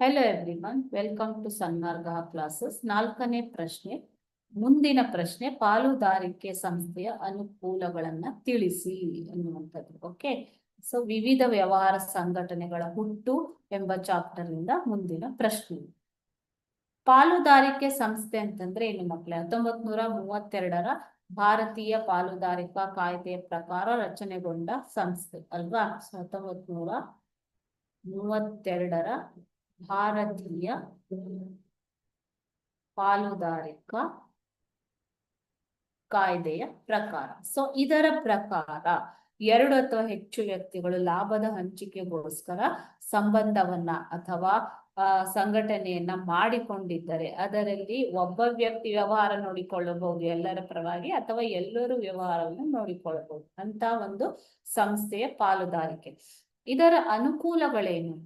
Hello everyone, welcome to Sanmarga classes. 4ನೇ ಪ್ರಶ್ನೆ, ಮುಂದಿನ ಪ್ರಶ್ನೆ, ಪಾಲುದಾರಿಕೆ ಸಂಸ್ಥೆಯ ಅನುಕೂಲಗಳನ್ನ ತಿಳಿಸಿ ಅನ್ನುವಂಥದ್ದು. ಓಕೆ, ಸೊ ವಿವಿಧ ವ್ಯವಹಾರ ಸಂಘಟನೆಗಳ ಹುಟ್ಟು ಎಂಬ ಚಾಪ್ಟರ್ ಇಂದ ಮುಂದಿನ ಪ್ರಶ್ನೆ. ಪಾಲುದಾರಿಕೆ ಸಂಸ್ಥೆ ಅಂತಂದ್ರೆ ಏನು ಮಕ್ಕಳೇ? 1932ರ ಭಾರತೀಯ ಪಾಲುದಾರಿಕಾ ಕಾಯ್ದೆಯ ಪ್ರಕಾರ ರಚನೆಗೊಂಡ ಸಂಸ್ಥೆ ಅಲ್ವಾ? 1932ರ ಭಾರತೀಯ ಪಾಲುದಾರಿಕಾ ಕಾಯ್ದೆಯ ಪ್ರಕಾರ. ಸೊ ಇದರ ಪ್ರಕಾರ 2 ಅಥವಾ ಹೆಚ್ಚು ವ್ಯಕ್ತಿಗಳು ಲಾಭದ ಹಂಚಿಕೆಗೋಸ್ಕರ ಸಂಬಂಧವನ್ನ ಅಥವಾ ಸಂಘಟನೆಯನ್ನ ಮಾಡಿಕೊಂಡಿದ್ದರೆ ಅದರಲ್ಲಿ ಒಬ್ಬ ವ್ಯಕ್ತಿ ವ್ಯವಹಾರ ನೋಡಿಕೊಳ್ಳಬಹುದು ಎಲ್ಲರ ಪರವಾಗಿ, ಅಥವಾ ಎಲ್ಲರೂ ವ್ಯವಹಾರವನ್ನು ನೋಡಿಕೊಳ್ಳಬಹುದು ಅಂತ ಒಂದು ಸಂಸ್ಥೆಯ ಪಾಲುದಾರಿಕೆ. ಇದರ ಅನುಕೂಲಗಳೇನು?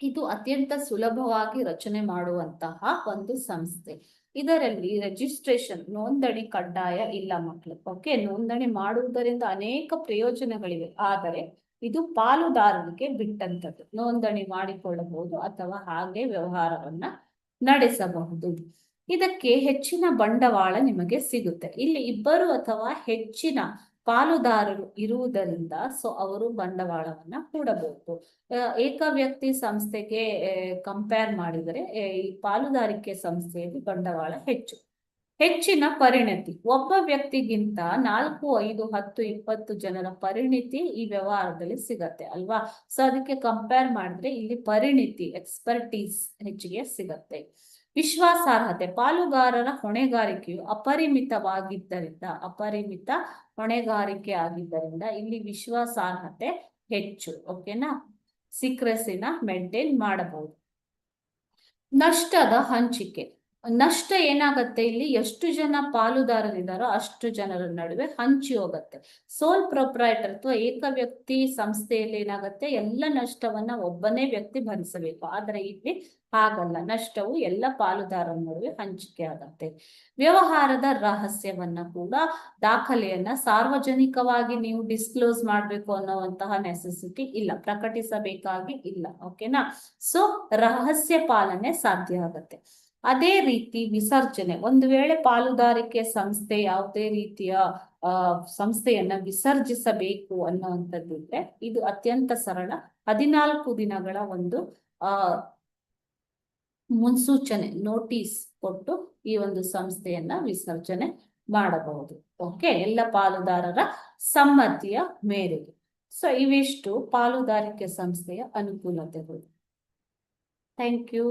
ಇದು ಅತ್ಯಂತ ಸುಲಭವಾಗಿ ರಚನೆ ಮಾಡುವಂತಹ ಒಂದು ಸಂಸ್ಥೆ. ಇದರಲ್ಲಿ ರಿಜಿಸ್ಟ್ರೇಷನ್, ನೋಂದಣಿ ಕಡ್ಡಾಯ ಇಲ್ಲ ಮಕ್ಕಳು. ಓಕೆ, ನೋಂದಣಿ ಮಾಡುವುದರಿಂದ ಅನೇಕ ಪ್ರಯೋಜನಗಳಿವೆ, ಆದರೆ ಇದು ಪಾಲುದಾರರಿಗೆ ಬಿಟ್ಟಂತದ್ದು. ನೋಂದಣಿ ಮಾಡಿಕೊಳ್ಳಬಹುದು ಅಥವಾ ಹಾಗೆ ವ್ಯವಹಾರವನ್ನ ನಡೆಸಬಹುದು. ಇದಕ್ಕೆ ಹೆಚ್ಚಿನ ಬಂಡವಾಳ ನಿಮಗೆ ಸಿಗುತ್ತೆ. ಇಲ್ಲಿ 2 ಅಥವಾ ಹೆಚ್ಚಿನ ಪಾಲುದಾರರು ಇರುವುದರಿಂದ ಸೊ ಅವರು ಬಂಡವಾಳವನ್ನ ಹೂಡಬಹುದು. ಏಕ ವ್ಯಕ್ತಿ ಸಂಸ್ಥೆಗೆ ಕಂಪೇರ್ ಮಾಡಿದರೆ ಈ ಪಾಲುದಾರಿಕೆ ಸಂಸ್ಥೆಯಲ್ಲಿ ಬಂಡವಾಳ ಹೆಚ್ಚಿನ ಪರಿಣತಿ. ಒಬ್ಬ ವ್ಯಕ್ತಿಗಿಂತ 4, 5, 10, 20 ಜನರ ಪರಿಣಿತಿ ಈ ವ್ಯವಹಾರದಲ್ಲಿ ಸಿಗತ್ತೆ ಅಲ್ವಾ? ಸೊ ಅದಕ್ಕೆ ಕಂಪೇರ್ ಮಾಡಿದ್ರೆ ಇಲ್ಲಿ ಪರಿಣಿತಿ, ಎಕ್ಸ್ಪರ್ಟೀಸ್ ಹೆಚ್ಚಿಗೆ ಸಿಗತ್ತೆ. ವಿಶ್ವಾಸಾರ್ಹತೆ, ಪಾಲುಗಾರರ ಹೊಣೆಗಾರಿಕೆಯು ಅಪರಿಮಿತ ಹೊಣೆಗಾರಿಕೆ ಆಗಿದ್ದರಿಂದ ಇಲ್ಲಿ ವಿಶ್ವಾಸಾರ್ಹತೆ ಹೆಚ್ಚು. ಓಕೆನಾ? ಸೀಕ್ರೆಸಿನ ಮೇಂಟೈನ್ ಮಾಡಬಹುದು. ನಷ್ಟದ ಹಂಚಿಕೆ. ನಷ್ಟ ಏನಾಗತ್ತೆ? ಇಲ್ಲಿ ಎಷ್ಟು ಜನ ಪಾಲುದಾರರಿದ್ದಾರೋ ಅಷ್ಟು ಜನರ ನಡುವೆ ಹಂಚಿ ಹೋಗುತ್ತೆ. ಸೋಲ್ ಪ್ರೊಪ್ರೈಟರ್ ಅಥವಾ ಏಕ ವ್ಯಕ್ತಿ ಸಂಸ್ಥೆಯಲ್ಲಿ ಏನಾಗುತ್ತೆ? ಎಲ್ಲ ನಷ್ಟವನ್ನ ಒಬ್ಬನೇ ವ್ಯಕ್ತಿ ಭರಿಸಬೇಕು. ಆದ್ರೆ ಇಲ್ಲಿ ಹಾಗಲ್ಲ, ನಷ್ಟವು ಎಲ್ಲ ಪಾಲುದಾರರ ನಡುವೆ ಹಂಚಿಕೆ ಆಗತ್ತೆ. ವ್ಯವಹಾರದ ರಹಸ್ಯವನ್ನ ಕೂಡ, ದಾಖಲೆಯನ್ನ ಸಾರ್ವಜನಿಕವಾಗಿ ನೀವು ಡಿಸ್ಕ್ಲೋಸ್ ಮಾಡ್ಬೇಕು ಅನ್ನುವಂತಹ ನೆಸೆಸಿಟಿ ಇಲ್ಲ, ಪ್ರಕಟಿಸಬೇಕಾಗಿ ಇಲ್ಲ. ಓಕೆನಾ? ಸೊ ರಹಸ್ಯ ಪಾಲನೆ ಸಾಧ್ಯ ಆಗತ್ತೆ. ಅದೇ ರೀತಿ ವಿಸರ್ಜನೆ, ಒಂದು ವೇಳೆ ಪಾಲುದಾರಿಕೆ ಸಂಸ್ಥೆ ಯಾವುದೇ ರೀತಿಯ ಸಂಸ್ಥೆಯನ್ನ ವಿಸರ್ಜಿಸಬೇಕು ಅನ್ನುವಂಥದ್ದಿದ್ರೆ ಇದು ಅತ್ಯಂತ ಸರಳ. 14 ದಿನಗಳ ಒಂದು ಮುನ್ಸೂಚನೆ, ನೋಟಿಸ್ ಕೊಟ್ಟು ಈ ಒಂದು ಸಂಸ್ಥೆಯನ್ನ ವಿಸರ್ಜನೆ ಮಾಡಬಹುದು. ಓಕೆ, ಎಲ್ಲ ಪಾಲುದಾರರ ಸಮ್ಮತಿಯ ಮೇರೆಗೆ. ಸೊ ಇವಿಷ್ಟು ಪಾಲುದಾರಿಕೆ ಸಂಸ್ಥೆಯ ಅನುಕೂಲತೆಗಳು. Thank you.